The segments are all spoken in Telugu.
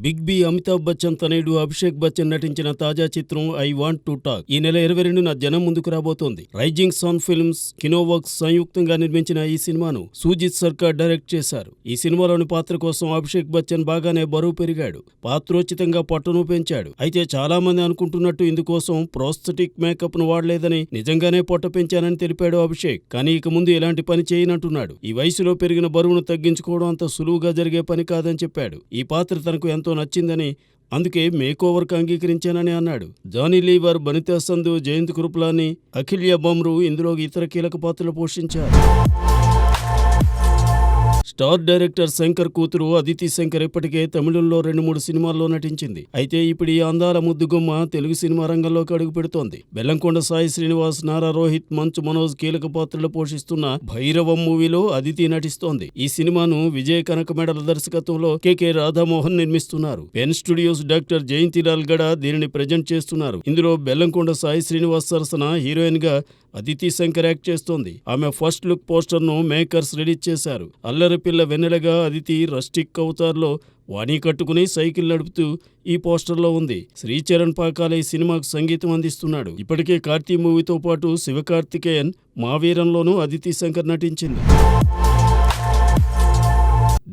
బిగ్ బి అమితాబ్ బచ్చన్ తనయుడు అభిషేక్ బచ్చన్ నటించిన తాజా చిత్రం ఐ వాంట్ టు టాక్ ఈ నెల 22న జనం ముందుకు రాబోతోంది. రైజింగ్ సన్ ఫిల్మ్స్, కినోవర్క్స్ సంయుక్తంగా నిర్మించిన ఈ సినిమాను సూజిత్ సర్కార్ డైరెక్ట్ చేశారు. ఈ సినిమాలోని పాత్ర కోసం అభిషేక్ బచ్చన్ బాగానే బరువు పెరిగాడు. పాత్రోచితంగా పట్టును పెంచాడు. అయితే చాలా మంది అనుకుంటున్నట్టు ఇందుకోసం ప్రోస్థెటిక్ మేకప్ ను వాడలేదని, నిజంగానే పొట్ట పెంచానని తెలిపాడు అభిషేక్. కానీ ఇక ముందు ఇలాంటి పని చేయనంటున్నాడు. ఈ వయసులో పెరిగిన బరువును తగ్గించుకోవడం అంత సులువుగా జరిగే పని కాదని చెప్పాడు. ఈ పాత్ర తనకు ఎంతో నచ్చిందని, అందుకే మేకోవర్కు అంగీకరించానని అన్నాడు. జానీ లీవర్, బనితా సంధు, జయంత్ కృప్లాని, అఖిల్య బమ్రు ఇందులో ఇతర కీలక పాత్రలు పోషించారు. స్టార్ డైరెక్టర్ శంకర్ కూతురు అదితి శంకర్ ఇప్పటికే తమిళంలో 2-3 సినిమాల్లో నటించింది. అయితే ఇప్పుడు ఈ అందాల ముద్దుగుమ్మ తెలుగు సినిమా రంగంలోకి అడుగు పెడుతోంది. బెల్లంకొండ సాయి శ్రీనివాస్, నారా రోహిత్, మంచు మనోజ్ కీలక పాత్రలు పోషిస్తున్న భైరవం మూవీలో అదితి నటిస్తోంది. ఈ సినిమాను విజయ్ కనకమేడల దర్శకత్వంలో కె రాధామోహన్ నిర్మిస్తున్నారు. పెన్ స్టూడియోస్ డాక్టర్ జయంతిలాల్ గడ దీనిని ప్రెజెంట్ చేస్తున్నారు. ఇందులో బెల్లంకొండ సాయి శ్రీనివాస్ సరసన హీరోయిన్ గా అదితి శంకర్ యాక్ట్ చేస్తోంది. ఆమె ఫస్ట్ లుక్ పోస్టర్ ను మేకర్స్ రిలీజ్ చేశారు. అల్లరి పిల్ల వెన్నెలగా అదితి రస్టిక్ అవతార్లో వాణి కట్టుకుని సైకిల్ నడుపుతూ ఈ పోస్టర్లో ఉంది. శ్రీచరణ్ పాకాల ఈ సినిమాకు సంగీతం అందిస్తున్నాడు. ఇప్పటికే కార్తీ మూవీతో పాటు శివకార్తికేయన్ మావీరంలోనూ అదితి శంకర్ నటించింది.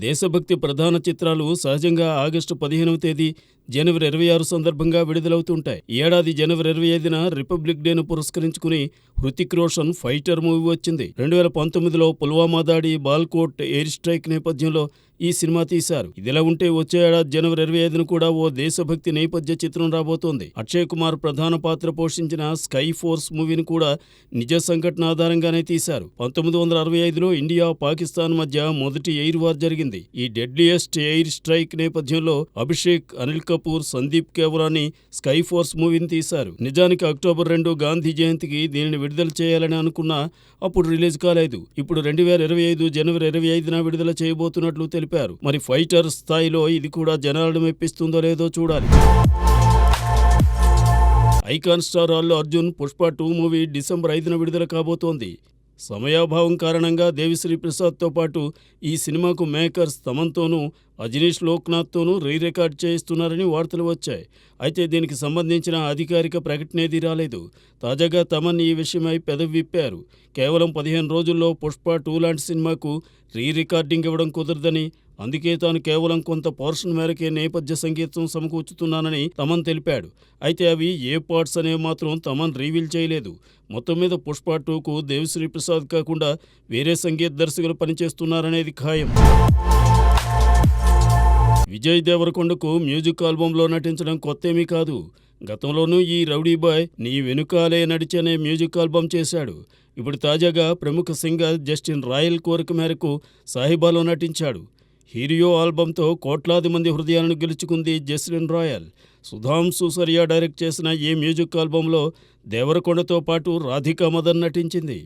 దేశభక్తి ప్రధాన చిత్రాలు సహజంగా ఆగస్టు 15వ తేదీ, జనవరి 26 సందర్భంగా విడుదలవుతుంటాయి. ఈ ఏడాది జనవరి 25న రిపబ్లిక్ డేను పురస్కరించుకుని హృతిక్ రోషన్ ఫైటర్ మూవీ వచ్చింది. 2019లో పుల్వామా దాడి, బాల్కోట్ ఎయిర్ స్ట్రైక్ నేపథ్యంలో ఈ సినిమా తీశారు. ఇదిలా ఉంటే వచ్చే ఏడాది జనవరి 25న కూడా ఓ దేశభక్తి నేపథ్య చిత్రం రాబోతోంది. అక్షయ్ కుమార్ ప్రధాన పాత్ర పోషించిన స్కై ఫోర్స్ మూవీని కూడా నిజ సంఘటన ఆధారంగానే తీశారు. 1965లో ఇండియా, పాకిస్తాన్ మధ్య మొదటి ఎయిర్ వార్ జరిగింది. ఈ డెడ్లియెస్ట్ ఎయిర్ స్ట్రైక్ నేపథ్యంలో అభిషేక్, అనిల్ కపూర్, సందీప్ కేవరాని స్కై ఫోర్స్ మూవీని తీశారు. నిజానికి అక్టోబర్ 2 గాంధీ జయంతికి దీనిని విడుదల చేయాలని అనుకున్నా అప్పుడు రిలీజ్ కాలేదు. ఇప్పుడు 2025 జనవరి 25న విడుదల చేయబోతున్నట్లు తెలిపారు. మరి ఫైటర్ స్థాయిలో ఇది కూడా జనాలను మెప్పిస్తుందో లేదో చూడాలి. Icon star Allu Arjun Pushpa 2 movie December 5న విడుదల కాబోతోంది. సమయాభావం కారణంగా దేవిశ్రీ ప్రసాద్తో పాటు ఈ సినిమాకు మేకర్స్ తమన్తోనూ, అజనీష్ లోక్నాథ్తోనూ రీరికార్డ్ చేయిస్తున్నారని వార్తలు వచ్చాయి. అయితే దీనికి సంబంధించిన అధికారిక ప్రకటనేదీ రాలేదు. తాజాగా తమన్ ఈ విషయమై పెదవి విప్పారు. కేవలం 15 రోజుల్లో పుష్ప 2 లాంటి సినిమాకు రీరికార్డింగ్ ఇవ్వడం కుదరదని, అందుకే తాను కేవలం కొంత పోర్షన్ మేరకే నేపథ్య సంగీతం సమకూర్చుతున్నానని తమన్ తెలిపాడు. అయితే అవి ఏ పార్ట్స్ అనేవి మాత్రం తమన్ రివీల్ చేయలేదు. మొత్తం మీద పుష్ప 2కు దేవిశ్రీ ప్రసాద్ కాకుండా వేరే సంగీత దర్శకులు పనిచేస్తున్నారనేది ఖాయం. విజయ్ దేవరకొండకు మ్యూజిక్ ఆల్బంలో నటించడం కొత్తేమీ కాదు. గతంలోనూ ఈ రౌడీ బాయ్ నీ వెనుకాలే నడిచనే మ్యూజిక్ ఆల్బం చేశాడు. ఇప్పుడు తాజాగా ప్రముఖ సింగర్ జస్టిన్ రాయల్ కోరిక మేరకు సాహిబాలో నటించాడు. హీరియో ఆల్బంతో కోట్లాది మంది హృదయాలను గెలుచుకుంది జస్టిన్ రాయల్. సుధాం సుసరియా డైరెక్ట్ చేసిన ఈ మ్యూజిక్ ఆల్బంలో దేవరకొండతో పాటు రాధికా మదన్ నటించింది.